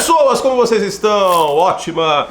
Pessoas, como vocês estão? Ótima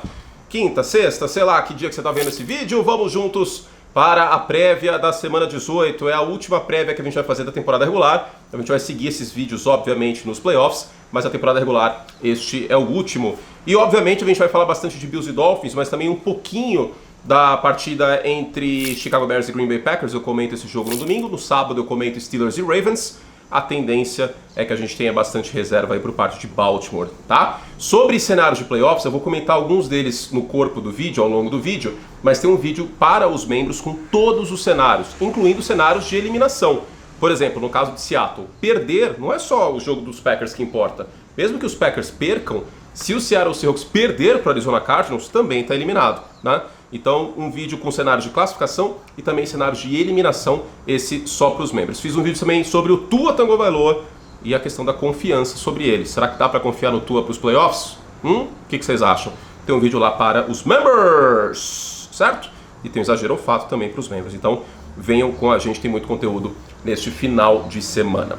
quinta, sexta, sei lá que dia que você está vendo esse vídeo. Vamos juntos para a prévia da semana 18. É a última prévia que a gente vai fazer da temporada regular. A gente vai seguir esses vídeos, obviamente, nos playoffs, mas a temporada regular, este é o último. E, obviamente, a gente vai falar bastante de Bills e Dolphins, mas também um pouquinho da partida entre Chicago Bears e Green Bay Packers. Eu comento esse jogo no domingo. No sábado eu comento Steelers e Ravens. A tendência é que a gente tenha bastante reserva aí por parte de Baltimore, tá? Sobre cenários de playoffs, eu vou comentar alguns deles no corpo do vídeo, ao longo do vídeo, mas tem um vídeo para os membros com todos os cenários, incluindo cenários de eliminação. Por exemplo, no caso de Seattle, perder não é só o jogo dos Packers que importa. Mesmo que os Packers percam, se o Seattle Seahawks perder para o Arizona Cardinals, também está eliminado, né? Então, um vídeo com cenários de classificação e também cenários de eliminação, esse só para os membros. Fiz um vídeo também sobre o Tua Tagovailoa e a questão da confiança sobre ele. Será que dá para confiar no Tua para os playoffs? O que vocês acham? Tem um vídeo lá para os members, certo? E tem um Exagero ou Fato também para os membros. Então, venham com a gente, tem muito conteúdo neste final de semana.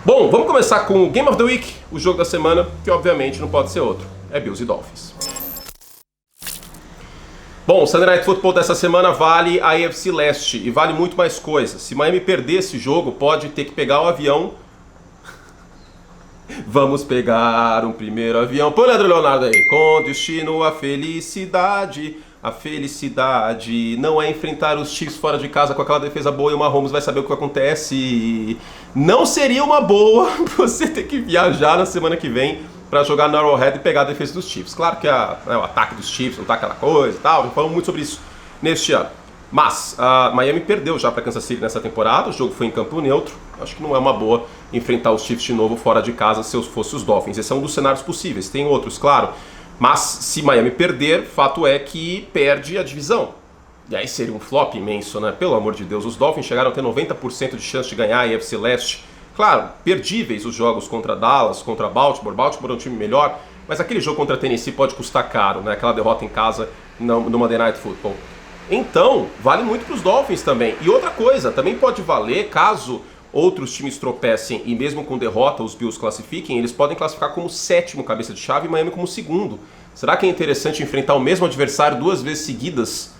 Bom, vamos começar com o Game of the Week, o jogo da semana, que obviamente não pode ser outro. É Bills e Dolphins. Bom, o Sunday Night Football dessa semana vale a AFC Leste e vale muito mais coisa. Se Miami perder esse jogo, pode ter que pegar o avião. Vamos pegar um primeiro avião. Põe o Leandro Leonardo aí. Com destino à felicidade. A felicidade não é enfrentar os Chiefs fora de casa com aquela defesa boa e o Mahomes vai saber o que acontece. Não seria uma boa você ter que viajar na semana que vem para jogar no Arrowhead e pegar a defesa dos Chiefs. Claro que o ataque dos Chiefs não tá aquela coisa e tal, já falamos muito sobre isso neste ano. Mas a Miami perdeu já para Kansas City nessa temporada, o jogo foi em campo neutro. Acho que não é uma boa enfrentar os Chiefs de novo fora de casa se fosse os Dolphins. Esse é um dos cenários possíveis, tem outros, claro. Mas se Miami perder, fato é que perde a divisão. E aí seria um flop imenso, né? Pelo amor de Deus, os Dolphins chegaram a ter 90% de chance de ganhar a AFC Leste. Claro, perdíveis os jogos contra Dallas, contra Baltimore. Baltimore é um time melhor, mas aquele jogo contra Tennessee pode custar caro, né? Aquela derrota em casa no Monday Night Football. Então, vale muito para os Dolphins também. E outra coisa, também pode valer caso outros times tropecem e mesmo com derrota os Bills classifiquem, eles podem classificar como sétimo cabeça de chave e Miami como segundo. Será que é interessante enfrentar o mesmo adversário duas vezes seguidas?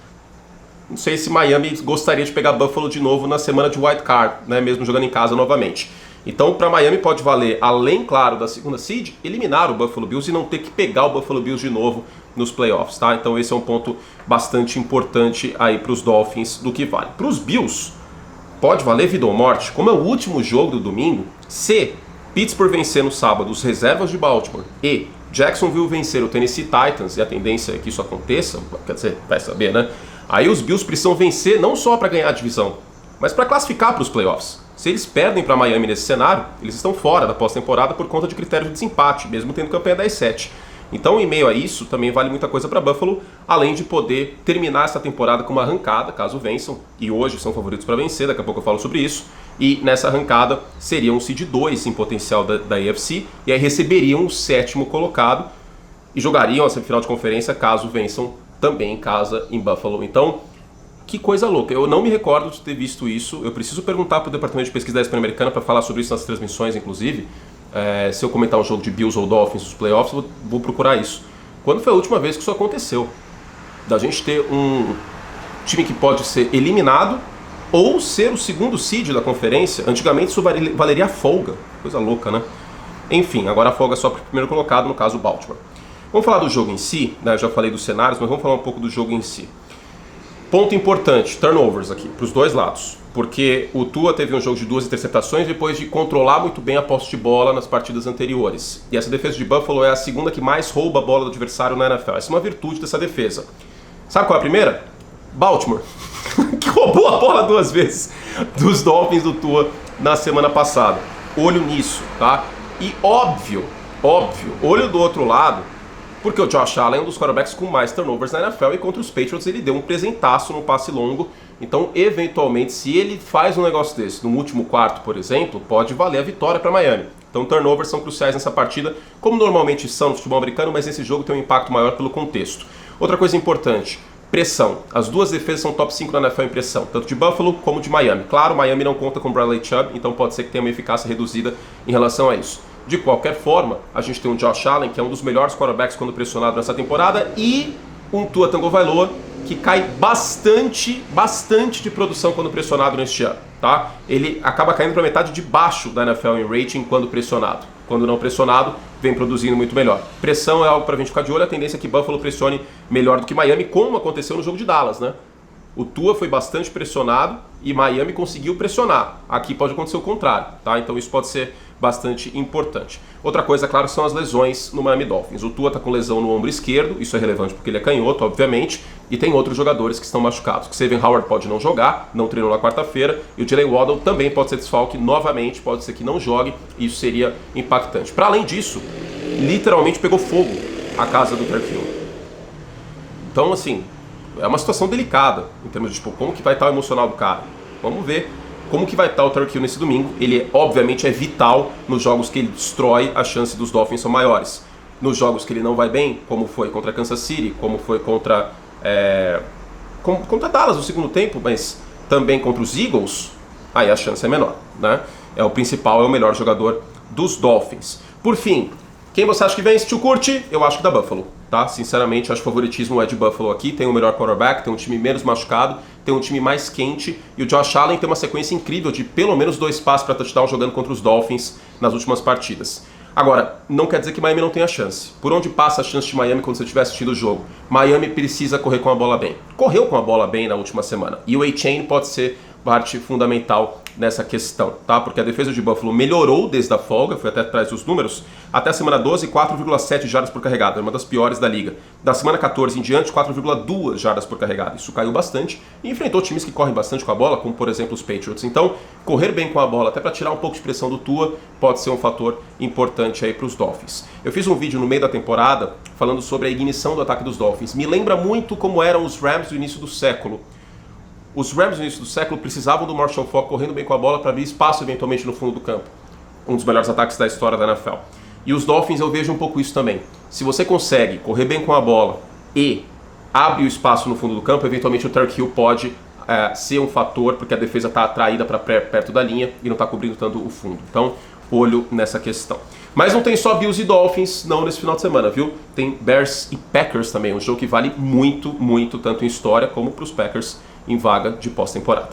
Não sei se Miami gostaria de pegar Buffalo de novo na semana de Wild Card, né? Mesmo jogando em casa novamente. Então, para Miami pode valer, além, claro, da segunda seed, eliminar o Buffalo Bills e não ter que pegar o Buffalo Bills de novo nos playoffs, tá? Então esse é um ponto bastante importante aí para os Dolphins do que vale. Para os Bills, pode valer vida ou morte. Como é o último jogo do domingo, se Pittsburgh vencer no sábado os reservas de Baltimore e Jacksonville vencer o Tennessee Titans, e a tendência é que isso aconteça, quer dizer, vai saber, né? Aí os Bills precisam vencer não só para ganhar a divisão, mas para classificar para os playoffs. Se eles perdem para Miami nesse cenário, eles estão fora da pós-temporada por conta de critério de desempate, mesmo tendo campanha 10-7. Então, em meio a isso, também vale muita coisa para Buffalo, além de poder terminar essa temporada com uma arrancada, caso vençam, e hoje são favoritos para vencer, daqui a pouco eu falo sobre isso, e nessa arrancada seriam um seed 2 em potencial da AFC, e aí receberiam o sétimo colocado e jogariam a semifinal de conferência caso vençam também em casa em Buffalo. Então, que coisa louca, eu não me recordo de ter visto isso, eu preciso perguntar para o Departamento de Pesquisa da ESPN Americana para falar sobre isso nas transmissões, inclusive. Se eu comentar um jogo de Bills ou Dolphins nos playoffs, vou procurar isso. Quando foi a última vez que isso aconteceu? Da gente ter um time que pode ser eliminado ou ser o segundo seed da conferência. Antigamente isso valeria a folga, coisa louca, né? Enfim, agora a folga é só para o primeiro colocado, no caso o Baltimore. Vamos falar do jogo em si, né? Eu já falei dos cenários, mas vamos falar um pouco do jogo em si. Ponto importante, turnovers aqui, para os dois lados. Porque o Tua teve um jogo de 2 interceptações depois de controlar muito bem a posse de bola nas partidas anteriores. E essa defesa de Buffalo é a segunda que mais rouba a bola do adversário na NFL. Essa é uma virtude dessa defesa. Sabe qual é a primeira? Baltimore, que roubou a bola 2 vezes dos Dolphins do Tua na semana passada. Olho nisso, tá? E óbvio, olho do outro lado, porque o Josh Allen é um dos quarterbacks com mais turnovers na NFL e contra os Patriots ele deu um presentaço no passe longo. Então, eventualmente, se ele faz um negócio desse no último quarto, por exemplo, pode valer a vitória para Miami. Então, turnovers são cruciais nessa partida, como normalmente são no futebol americano, mas nesse jogo tem um impacto maior pelo contexto. Outra coisa importante, pressão. As duas defesas são top 5 na NFL em pressão, tanto de Buffalo como de Miami. Claro, Miami não conta com Bradley Chubb, então pode ser que tenha uma eficácia reduzida em relação a isso. De qualquer forma, a gente tem um Josh Allen, que é um dos melhores quarterbacks quando pressionado nessa temporada, e um Tua Tagovailoa, que cai bastante de produção quando pressionado neste ano, tá? Ele acaba caindo para metade de baixo da NFL em rating quando pressionado. Quando não pressionado, vem produzindo muito melhor. Pressão é algo para a gente ficar de olho, a tendência é que Buffalo pressione melhor do que Miami, como aconteceu no jogo de Dallas, né? O Tua foi bastante pressionado e Miami conseguiu pressionar. Aqui pode acontecer o contrário, tá? Então isso pode ser bastante importante. Outra coisa, claro, são as lesões no Miami Dolphins. O Tua tá com lesão no ombro esquerdo, isso é relevante porque ele é canhoto, obviamente, e tem outros jogadores que estão machucados. O Xavier Howard pode não jogar, não treinou na quarta-feira, e o Jalen Waddle também pode ser desfalque novamente, pode ser que não jogue, e isso seria impactante. Para além disso, literalmente pegou fogo a casa do Turk Hill. Então, assim, é uma situação delicada, em termos de tipo, como que vai estar o emocional do cara. Vamos ver como que vai estar o Turk Hill nesse domingo. Ele, obviamente, é vital nos jogos que ele destrói, a chance dos Dolphins são maiores. Nos jogos que ele não vai bem, como foi contra Kansas City, como foi contra Dallas no segundo tempo, mas também contra os Eagles, aí a chance é menor, né? É o principal, é o melhor jogador dos Dolphins. Por fim, quem você acha que vence? Tio Curte? Eu acho que da Buffalo, tá? Sinceramente, acho que o favoritismo é de Buffalo aqui. Tem o melhor quarterback, tem um time menos machucado, tem um time mais quente. E o Josh Allen tem uma sequência incrível de pelo menos 2 passes para touchdown jogando contra os Dolphins nas últimas partidas. Agora, não quer dizer que Miami não tenha chance. Por onde passa a chance de Miami quando você estiver assistindo o jogo? Miami precisa correr com a bola bem. Correu com a bola bem na última semana. E o A-Chain pode ser parte fundamental nessa questão, tá? Porque a defesa de Buffalo melhorou desde a folga, foi até atrás dos números, até a semana 12, 4,7 jardas por carregado, é uma das piores da liga. Da semana 14 em diante, 4,2 jardas por carregado, isso caiu bastante, e enfrentou times que correm bastante com a bola, como por exemplo os Patriots. Então, correr bem com a bola, até para tirar um pouco de pressão do Tua, pode ser um fator importante aí para os Dolphins. Eu fiz um vídeo no meio da temporada, falando sobre a ignição do ataque dos Dolphins. Me lembra muito como eram os Rams do início do século. Os Rams no início do século precisavam do Marshall Faulk correndo bem com a bola para abrir espaço eventualmente no fundo do campo. Um dos melhores ataques da história da NFL. E os Dolphins eu vejo um pouco isso também. Se você consegue correr bem com a bola e abre o espaço no fundo do campo, eventualmente o Turk Hill pode ser um fator, porque a defesa está atraída para perto da linha e não está cobrindo tanto o fundo. Então, olho nessa questão. Mas não tem só Bills e Dolphins não nesse final de semana, viu? Tem Bears e Packers também, um jogo que vale muito, muito, tanto em história como para os Packers em vaga de pós-temporada.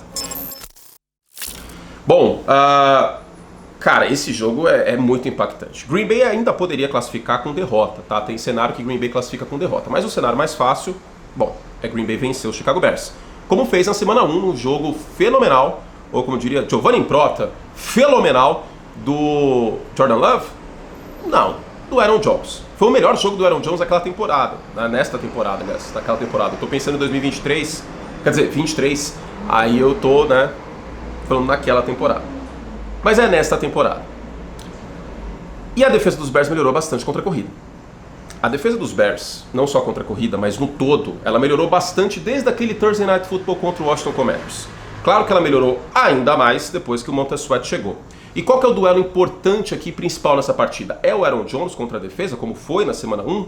Bom, cara, esse jogo é muito impactante. Green Bay ainda poderia classificar com derrota, tá? Tem cenário que Green Bay classifica com derrota, mas o cenário mais fácil, bom, é Green Bay vencer o Chicago Bears. Como fez na semana 1, num jogo fenomenal, ou como diria Giovanni Improta, fenomenal, do Jordan Love? Não, do Aaron Jones. Foi o melhor jogo do Aaron Jones naquela temporada, nesta temporada, aliás, naquela temporada. Eu tô pensando em 2023, quer dizer, 23, aí eu tô, falando naquela temporada. Mas é nesta temporada. E a defesa dos Bears melhorou bastante contra a corrida. A defesa dos Bears, não só contra a corrida, mas no todo, ela melhorou bastante desde aquele Thursday Night Football contra o Washington Commanders. Claro que ela melhorou ainda mais depois que o Montez Sweat chegou. E qual que é o duelo importante aqui, principal nessa partida? É o Aaron Jones contra a defesa, como foi na semana 1?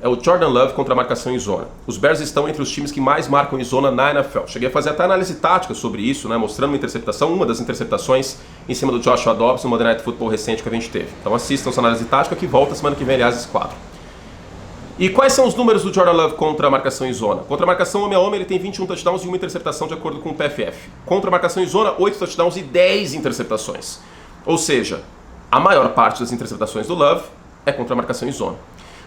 É o Jordan Love contra a marcação em zona. Os Bears estão entre os times que mais marcam em zona na NFL. Cheguei a fazer até análise tática sobre isso, mostrando uma interceptação, uma das interceptações em cima do Joshua Dobbs no Monday Night Football recente que a gente teve. Então assistam essa análise tática que volta semana que vem, aliás, esse quadro. E quais são os números do Jordan Love contra a marcação em zona? Contra a marcação homem a homem, ele tem 21 touchdowns e uma interceptação de acordo com o PFF. Contra a marcação em zona, 8 touchdowns e 10 interceptações. Ou seja, a maior parte das interceptações do Love é contra a marcação em zona.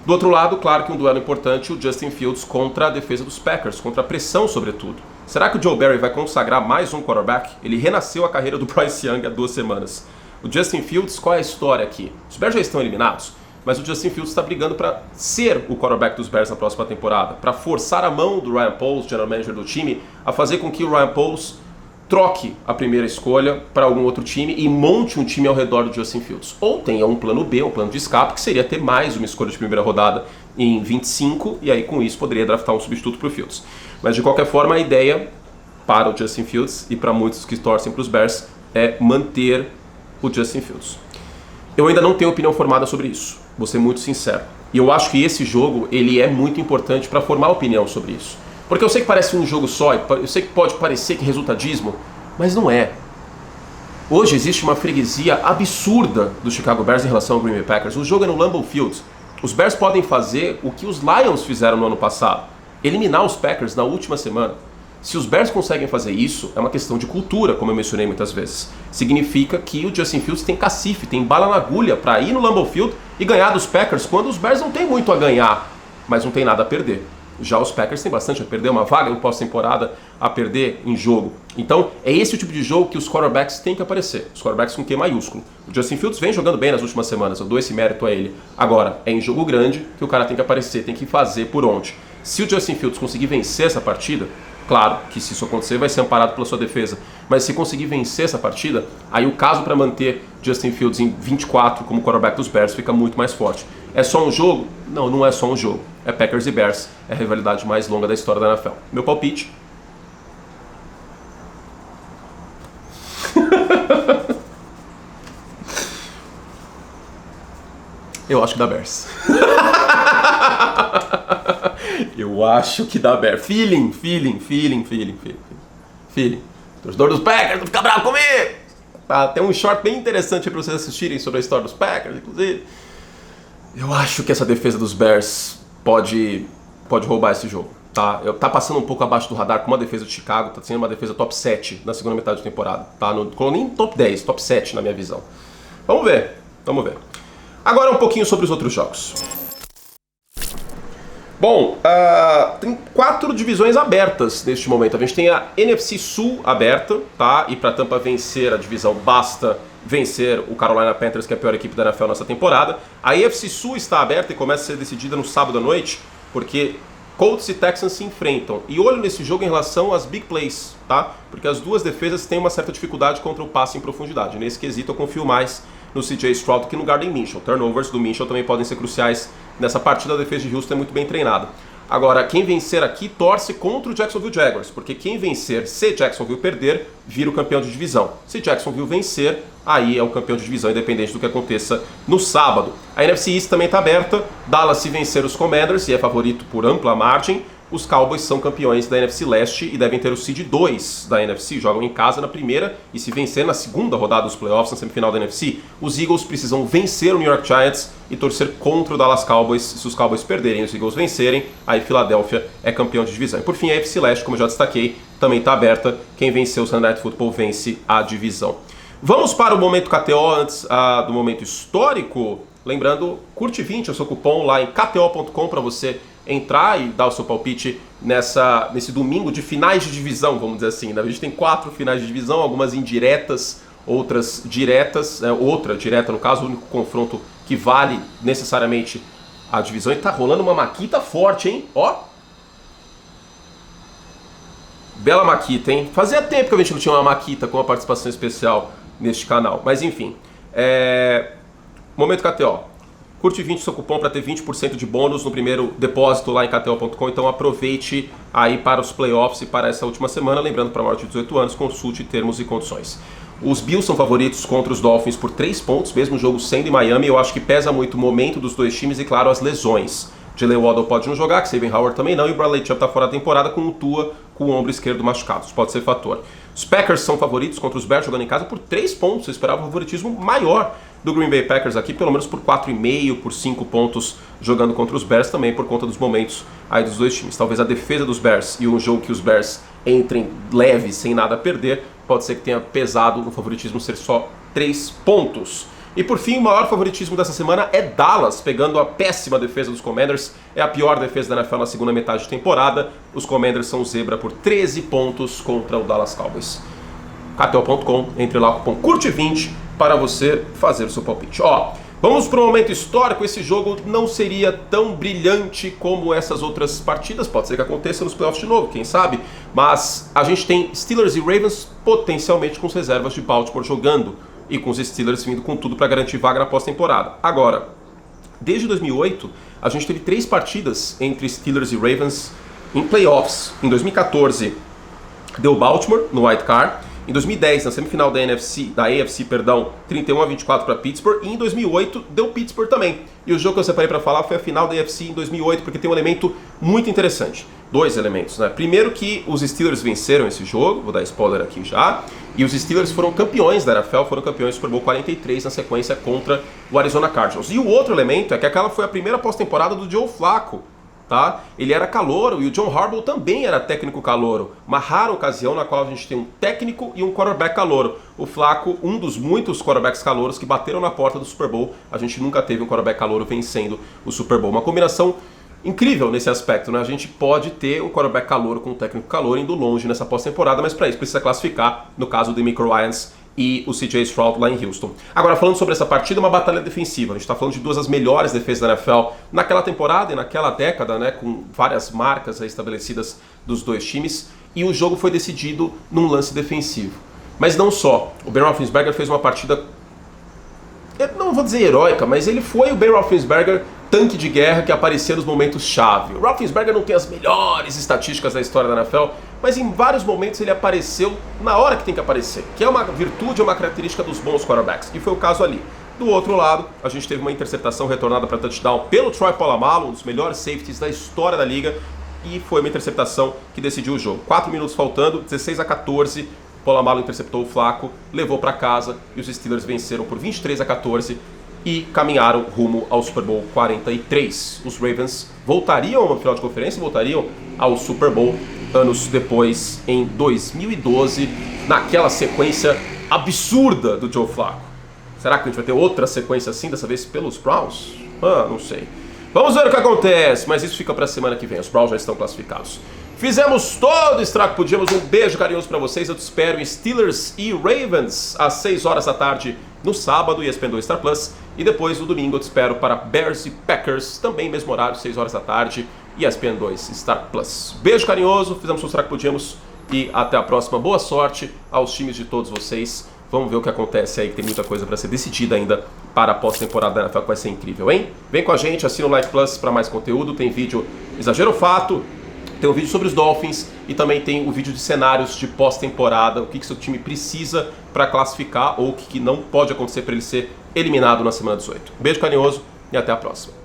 Do outro lado, claro que um duelo importante, o Justin Fields contra a defesa dos Packers, contra a pressão sobretudo. Será que o Joe Barry vai consagrar mais um quarterback? Ele renasceu a carreira do Bryce Young há 2 semanas. O Justin Fields, qual é a história aqui? Os Bears já estão eliminados, mas o Justin Fields está brigando para ser o quarterback dos Bears na próxima temporada, para forçar a mão do Ryan Poles, general manager do time, a fazer com que o Ryan Poles troque a primeira escolha para algum outro time e monte um time ao redor do Justin Fields. Ou tenha um plano B, um plano de escape, que seria ter mais uma escolha de primeira rodada em 25, e aí com isso poderia draftar um substituto para o Fields. Mas de qualquer forma, a ideia para o Justin Fields e para muitos que torcem para os Bears é manter o Justin Fields. Eu ainda não tenho opinião formada sobre isso, vou ser muito sincero. E eu acho que esse jogo ele é muito importante para formar opinião sobre isso. Porque eu sei que parece um jogo só, eu sei que pode parecer que é resultadismo, mas não é. Hoje existe uma freguesia absurda do Chicago Bears em relação ao Green Bay Packers. O jogo é no Lambeau Field. Os Bears podem fazer o que os Lions fizeram no ano passado, eliminar os Packers na última semana. Se os Bears conseguem fazer isso, é uma questão de cultura, como eu mencionei muitas vezes. Significa que o Justin Fields tem cacife, tem bala na agulha para ir no Lambeau Field e ganhar dos Packers, quando os Bears não têm muito a ganhar, mas não tem nada a perder. Já os Packers têm bastante a perder, uma vaga em pós-temporada a perder em jogo. Então, é esse o tipo de jogo que os quarterbacks têm que aparecer. Os quarterbacks com Q maiúsculo. O Justin Fields vem jogando bem nas últimas semanas, eu dou esse mérito a ele. Agora, é em jogo grande que o cara tem que aparecer, tem que fazer por onde. Se o Justin Fields conseguir vencer essa partida, claro que se isso acontecer vai ser amparado pela sua defesa, mas se conseguir vencer essa partida, aí o caso para manter Justin Fields em 24 como quarterback dos Bears fica muito mais forte. É só um jogo? Não, não é só um jogo. É Packers e Bears, é a rivalidade mais longa da história da NFL. Meu palpite? Eu acho que dá Bears. Eu acho que dá Bears. Feeling. Torcedor dos Packers, não fica bravo comigo! Tá, tem um short bem interessante para vocês assistirem sobre a história dos Packers, inclusive. Eu acho que essa defesa dos Bears pode roubar esse jogo. Tá? Tá passando um pouco abaixo do radar com uma defesa de Chicago, tá sendo uma defesa top 7 na segunda metade da temporada. Tá? Não nem top 10, top 7 na minha visão. Vamos ver. Agora um pouquinho sobre os outros jogos. Bom, tem 4 divisões abertas neste momento. A gente tem a NFC Sul aberta, tá? E para Tampa vencer a divisão, basta vencer o Carolina Panthers, que é a pior equipe da NFL nessa temporada. A AFC Sul está aberta e começa a ser decidida no sábado à noite, porque Colts e Texans se enfrentam. E olho nesse jogo em relação às big plays, tá? Porque as duas defesas têm uma certa dificuldade contra o passe em profundidade. Nesse quesito eu confio mais no CJ Stroud que no Gardner Minshew. Turnovers do Minshew também podem ser cruciais nessa partida. A defesa de Houston é muito bem treinada. Agora, quem vencer aqui torce contra o Jacksonville Jaguars, porque quem vencer, se Jacksonville perder, vira o campeão de divisão. Se Jacksonville vencer, aí é o campeão de divisão, independente do que aconteça no sábado. A NFC East também está aberta. Dallas, se vencer os Commanders, e é favorito por ampla margem, os Cowboys são campeões da NFC Leste e devem ter o seed 2 da NFC. Jogam em casa na primeira e se vencer na segunda rodada dos playoffs, na semifinal da NFC, os Eagles precisam vencer o New York Giants e torcer contra o Dallas Cowboys. Se os Cowboys perderem e os Eagles vencerem, aí Filadélfia é campeão de divisão. E por fim, a NFC Leste, como eu já destaquei, também está aberta. Quem vencer o Sunday Night Football vence a divisão. Vamos para o momento KTO antes do momento histórico. Lembrando, curte 20 é o seu cupom lá em kto.com para você entrar e dar o seu palpite nesse domingo de finais de divisão, vamos dizer assim. A gente tem 4 finais de divisão, algumas indiretas, outras diretas, outra direta no caso, o único confronto que vale necessariamente a divisão. E tá rolando uma maquita forte, hein? Ó! Bela maquita, hein? Fazia tempo que a gente não tinha uma maquita com uma participação especial neste canal, mas enfim. Momento KTO. Curte 20 seu cupom para ter 20% de bônus no primeiro depósito lá em kto.com, então aproveite aí para os playoffs e para essa última semana. Lembrando, para maior de 18 anos, consulte termos e condições. Os Bills são favoritos contra os Dolphins por 3 pontos, mesmo jogo sendo em Miami. Eu acho que pesa muito o momento dos dois times e, claro, as lesões. Jalen Waddle pode não jogar, Xavier Howard também não, e o Bradley Chubb está fora da temporada com o Tua com o ombro esquerdo machucado. Isso pode ser fator. Os Packers são favoritos contra os Bears jogando em casa por 3 pontos. Eu esperava um favoritismo maior do Green Bay Packers aqui, pelo menos por 4,5, por 5 pontos jogando contra os Bears, também por conta dos momentos aí dos dois times. Talvez a defesa dos Bears e um jogo que os Bears entrem leve, sem nada a perder, pode ser que tenha pesado no favoritismo ser só 3 pontos. E por fim, o maior favoritismo dessa semana é Dallas, pegando a péssima defesa dos Commanders. É a pior defesa da NFL na segunda metade de temporada. Os Commanders são zebra por 13 pontos contra o Dallas Cowboys. KTO.com, entre lá o cupom CURTE20 para você fazer o seu palpite. Vamos para um momento histórico. Esse jogo não seria tão brilhante como essas outras partidas. Pode ser que aconteça nos playoffs de novo, quem sabe. Mas a gente tem Steelers e Ravens potencialmente com as reservas de Baltimore jogando. E com os Steelers vindo com tudo para garantir vaga na pós-temporada. Agora, desde 2008, a gente teve 3 partidas entre Steelers e Ravens em playoffs. Em 2014, deu Baltimore no White Card. Em 2010, na semifinal da AFC, 31-24 para Pittsburgh. E em 2008, deu Pittsburgh também. E o jogo que eu separei para falar foi a final da AFC em 2008, porque tem um elemento muito interessante. dois elementos, né? Primeiro que os Steelers venceram esse jogo, vou dar spoiler aqui já, e os Steelers foram campeões da NFL, foram campeões do Super Bowl 43 na sequência contra o Arizona Cardinals. E o outro elemento é que aquela foi a primeira pós-temporada do Joe Flacco, tá? Ele era calouro e o John Harbaugh também era técnico calouro. Uma rara ocasião na qual a gente tem um técnico e um quarterback calouro. O Flacco, um dos muitos quarterbacks calouros que bateram na porta do Super Bowl. A gente nunca teve um quarterback calouro vencendo o Super Bowl. Uma combinação incrível nesse aspecto, né? A gente pode ter um quarterback calouro com um técnico calouro indo longe nessa pós-temporada, mas para isso precisa classificar, no caso do DeMeco Ryans e o CJ Stroud lá em Houston. Agora, falando sobre essa partida, uma batalha defensiva. A gente está falando de duas das melhores defesas da NFL naquela temporada e naquela década, né, com várias marcas estabelecidas dos dois times, e o jogo foi decidido num lance defensivo. Mas não só. O Ben Roethlisberger fez uma partida, eu não vou dizer heróica, mas ele foi o Ben Roethlisberger tanque de guerra que aparecia nos momentos-chave. O Roethlisberger não tem as melhores estatísticas da história da NFL, mas em vários momentos ele apareceu na hora que tem que aparecer, que é uma virtude, uma característica dos bons quarterbacks, e foi o caso ali. Do outro lado, a gente teve uma interceptação retornada para touchdown pelo Troy Polamalu, um dos melhores safeties da história da liga, e foi uma interceptação que decidiu o jogo. 4 minutos faltando, 16-14, Polamalu interceptou o Flacco, levou para casa, e os Steelers venceram por 23-14, e caminharam rumo ao Super Bowl 43. Os Ravens voltariam a uma final de conferência, voltariam ao Super Bowl anos depois, em 2012, naquela sequência absurda do Joe Flacco. Será que a gente vai ter outra sequência assim, dessa vez pelos Browns? Não sei. Vamos ver o que acontece, mas isso fica para a semana que vem. Os Browns já estão classificados. Fizemos todo o estrago que podíamos. Um beijo carinhoso para vocês. Eu te espero em Steelers e Ravens às 6 horas da tarde no sábado, ESPN2 Star Plus. E depois no domingo eu te espero para Bears e Packers, também mesmo horário, 6 horas da tarde, ESPN2 Star Plus. Beijo carinhoso, fizemos o estrago que podíamos e até a próxima. Boa sorte aos times de todos vocês. Vamos ver o que acontece aí, que tem muita coisa para ser decidida ainda para a pós-temporada da NFL, que vai ser incrível, hein? Vem com a gente, assina o Like Plus para mais conteúdo, tem vídeo Exagero ou Fato, tem um vídeo sobre os Dolphins e também tem o vídeo de cenários de pós-temporada, o que seu time precisa para classificar ou o que não pode acontecer para ele ser eliminado na semana 18. Beijo carinhoso e até a próxima.